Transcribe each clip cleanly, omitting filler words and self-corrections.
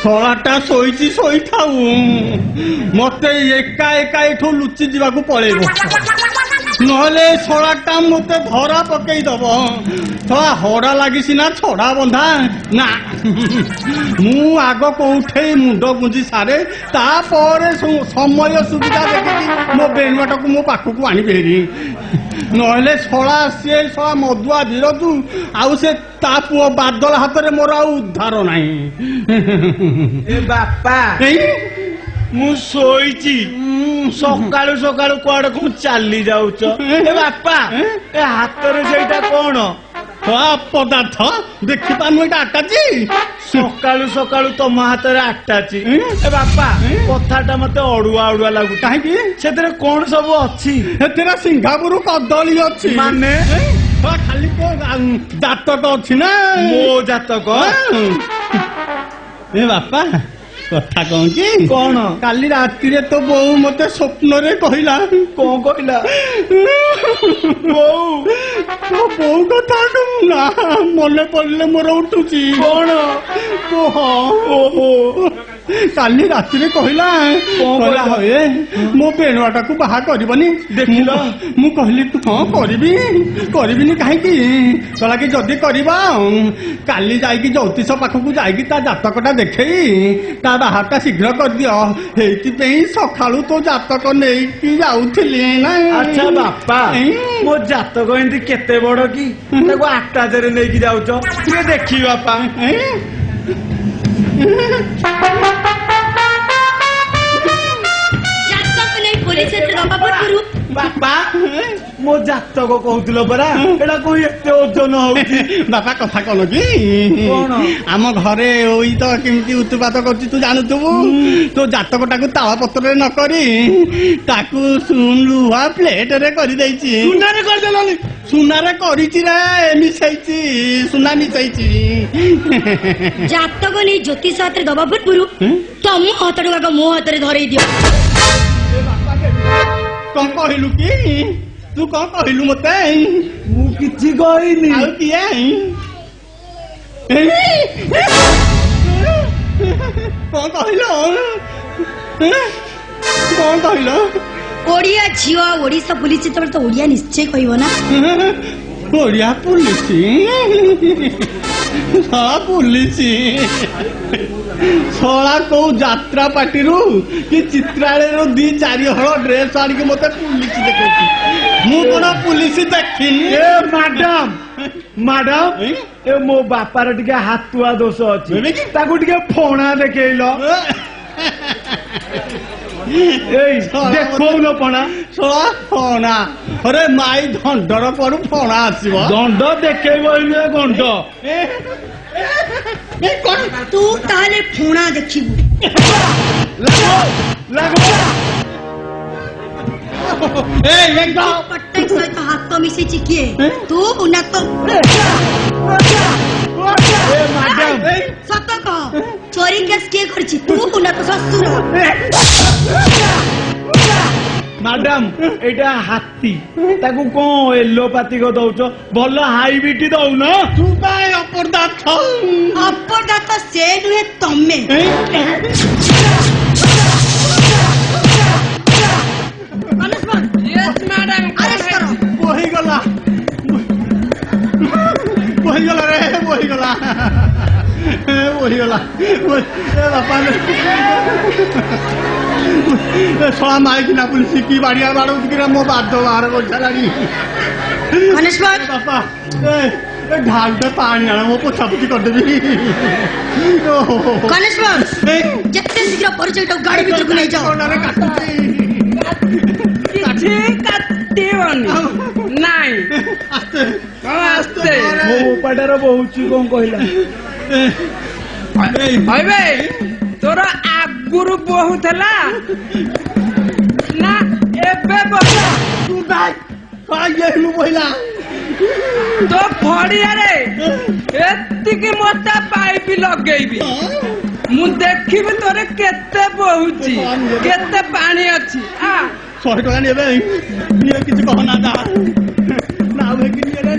ଶଳାଟା ଶୋଇଛି ଶୋଇଥାଉ ମତେ ଏକା ଏକା ଏଠୁ ଲୁଚି ଯିବାକୁ ପଳେଇବ ନହେଲେ ଶଳାଟା ମତେ ଧରା ପକେଇଦବ ଶଳା ହଡ଼ା ଲାଗିଛି ନା ଛଡ଼ା ବନ୍ଧା ନା ମୁଁ ଆଗ କୋଉଠେଇ ମୁଣ୍ଡ ଗୁଞ୍ଜି ସାରେ ତାପରେ ସମୟ ସୁବିଧା ଦେଖିକି ମୋ ବେଣୁଆଟାକୁ ମୋ ପାଖକୁ ଆଣିବି ହେରି ନହେଲେ ଶଳା ସିଏ ଶଳା ମଦୁଆ ବିରଜୁ ଆଉ ସେ ତା ପୁଅ ବାଦଲ ହାତରେ ମୋର ଆଉ ଉଦ୍ଧାର ନାହିଁ ଏ ବାପା ମୁଁ ଶୋଇଛି ସକାଳୁ ସକାଳୁ କୁଆଡେ କଣ ଚାଲି ଯାଉଛ ଏ ବାପା ଏ ହାତରେ ସେଇଟା କଣ ପଦାର୍ଥ ଦେଖିପାରୁନୁ ଏଇଟା ଆଟାଚି ସକାଳୁ ସକାଳୁ ତମ ହାତରେ ଆଟାଚି ଏ ବାପା କଥାଟା ମତେ ଅଡୁଆ ଅଡୁଆ ଲାଗୁଛି କାହିଁକି ସେଥିରେ କଣ ସବୁ ଅଛି ସେଥିରେ ସିଙ୍ଗାପୁର କଦଳୀ ଅଛି ମାନେ ଖାଲି ଜାତକ ଅଛି ନା ମୋ ଜାତକ ଏ ବାପା କଥା କଣ କି କଣ କାଲି ରାତିରେ ତ ବୋଉ ମତେ ସ୍ୱପ୍ନରେ କହିଲା କଣ କହିଲା ବୋଉ କଥା ନା ମନେ ପଡିଲେ ମୋର ଉଠୁଛି କଣ ଓହୋ କାଲି ରାତିରେ କହିଲା ହଏ ମୋ ବେଣୁଆଟାକୁ ବାହା କରିବନି ଦେଖିଲ ମୁଁ କହିଲି ହଁ କରିବିନି କାହିଁକି କହିଲା କି ଯଦି କରିବା କାଲି ଯାଇକି ଜ୍ୟୋତିଷ ପାଖକୁ ଯାଇକି ତା ଜାତକଟା ଦେଖେଇ ତା ବାହାଟା ଶୀଘ୍ର କରିଦିଅ ସେଇଥିପାଇଁ ସକାଳୁ ତୋ ଜାତକ ନେଇକି ଯାଉଥିଲି ନା ଆଚ୍ଛା ବାପା ମୋ ଜାତକ ଏମିତି କେତେ ବଡ କି ତାକୁ ଆଟାଚରେ ନେଇକି ଯାଉଛ ଟିକେ ଦେଖିବି ବାପା ବାପା ମୋ ଜାତକ କହୁଥିଲ ପରା ଏଟା କଣ ଏତେ ଓଜନ ହଉଛି ବାପା କଥା କଣ କି ଆମ ଘରେ ଓଇ ତ କେମିତି ଉତ୍ପାତ କରୁଛି ତୁ ଜାଣୁଥିବୁ ତୋ ଜାତକଟାକୁ ତାଳ ପତ୍ରରେ ନ କରି ତାକୁ ଲୁହା ପ୍ଲେଟରେ କରିଦେଇଛି ସୁନାରେ କରିଦେଲାନି ସୁନାରେ କରିଛି ରେ ମିଶେଇଛି ସୁନା ମିଶେଇଛି ଜାତକ ନେଇ ଜ୍ୟୋତିଷ ହାତରେ ଦବା ପୂର୍ବରୁ ତମ ହାତ ଟଙ୍କା ମୋ ହାତରେ ଧରେଇ ଦିଅ କଣ କହିଲୁ କି ତୁ କଣ କହିଲୁ ମତେ ମୁଁ କିଛି କହିନି ଆଉ କିଏ କଣ କହିଲ ଓଡିଆ ଝିଅ ଓଡିଶା ପୁଲିସ ଯେତେବେଳେ ତ ଓଡିଆ ନିଶ୍ଚୟ କହିବ ନା ଓଡିଆ ପୁଲିସ ପୁଲିସ ଶଳା କୋଉ ଯାତ୍ରା ପାର୍ଟିରୁ କି ଚିତ୍ରାଳୟରୁ 2-4 ହଳ ଡ୍ରେସ ଆଣିକି ମତେ ପୁଲିସ ଦେଖଉଛି ମୁଁ କଣ ପୁଲିସ ଦେଖିନି ମ୍ୟାଡାମ ଏ ମୋ ବାପାର ଟିକେ ହାତୁଆ ଦୋଷ ଅଛି ତାକୁ ଟିକେ ଫଣା ଦେଖେଇଲ ଏଇ ଦେଖଉନ ପଣା ଫଣା ଅରେ ମାଇ ଦଣ୍ଡର ପଡୁ ଫଣା ଆସିବ ଦଣ୍ଡ ଦେଖେଇବ ଗଣ୍ଡ ତୁ ତାହେଲେ ଫୁଣା ଦେଖିବୁ ପଟ୍ଟନାୟକ ସହିତ ହାତ ମିଶେଇଛି କିଏ ତୁ ନା ତ ସତ କହ ଚୋରି କେସ୍ କିଏ କରିଛି ତୁ ନା ତ ଶ୍ୱଶୁର ମ୍ୟାଡାମ ଏଇଟା ହାତୀ ତାକୁ କଣ ଏଲୋପାତିକ ଦଉଛ ଭଲ ହାଇବିଟି ଦଉନ ତୁ କାଇଁ ଅପଦାର୍ଥ ସେ ନୁହେଁ ତମେ ବହିଗଲା ରେ ବହିଗଲା ବାପା ଶଳା ମାଇକିନା ପୁଲିସ କି ବାଡିଆ ବାଡଉଛି କିରା ମୋ ବାଦ ବାହାର କରିସାରିଲାଣି ବାପା ଢାଲଟେ ପାଣି ଆଣ ମୋ ପୋଛାପୋଛି କରିଦେବି ଯେତେ ଶୀଘ୍ର ପରିଚୟ ଗାଡି ଭିତରକୁ ନେଇଯାଅ ନାଇଁ ଆସ୍ତେ ମୋ ଉପାଟାର ବହୁଛି କଣ କହିଲା ତୋର ଆଗରୁ ବହୁଥିଲା ନା ଏବେ ବହିଲା ତୋ ଫଡିଆରେ ଏତିକି ମୋଟା ପାଇପ ଲଗେଇବି ମୁଁ ଦେଖିବି ତୋର କେତେ ବହୁଛି କେତେ ପାଣି ଅଛି 100 ଟଙ୍କା ନେବେ କିଛି କହନା ନାଉ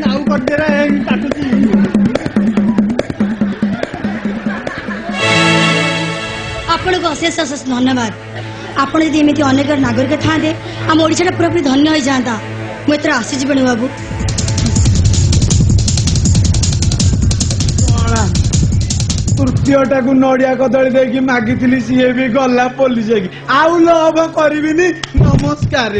ନାଉ କରିଦେରେ କାଟୁଛି ଅଶେଷ ଅଶେଷ ଧନ୍ୟବାଦ। ଆପଣ ଯଦି ଏମିତି ଅନେକ ନାଗରିକ ଥାନ୍ତେ ଆମ ଓଡ଼ିଶାଟା ପୁରାପୁରି ଧନ୍ୟ ହୋଇଯାଆନ୍ତା। ମୁଁ ଏଥର ଆସିଛି ବେଣୁ ବାବୁ। ତୃତୀୟଟାକୁ ନଡିଆ କଦଳୀ ଦେଇକି ମାଗିଥିଲି, ସିଏ ବି ଗଲା ପୋଲିସ ହେଇକି। ଆଉ ଲୋଭ କରିବିନି। ନମସ୍କାର।